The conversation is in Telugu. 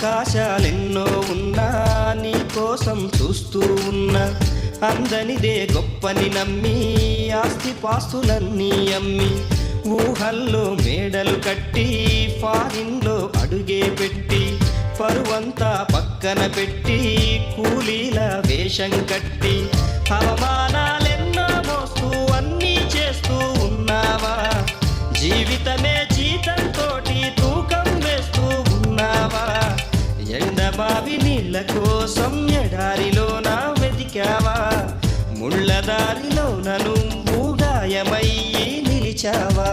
ఆకాశాలెన్నో ఉన్నా నీ కోసం చూస్తూ ఉన్నా, అందనిదే గొప్పని నమ్మి ఆస్తిపాస్తులన్నీ అమ్మి, ఊహల్లో మేడలు కట్టి ఫారిన్లో అడుగే పెట్టి, పరువంతా పక్కన పెట్టి కూలీల వేషం కట్టి, అవమానాలెన్నో మోస్తూ అన్నీ చేస్తూ ఉన్నావా, జీవితమే జీతంతోటి తూకం వేస్తూ ఉన్నావా, ఎండమావి నీళ్ళ కోసం ఎడారిలోన వెతికావా, ముళ్ళదారిలోన నువ్వు గాయమయ్యి నిలిచావా.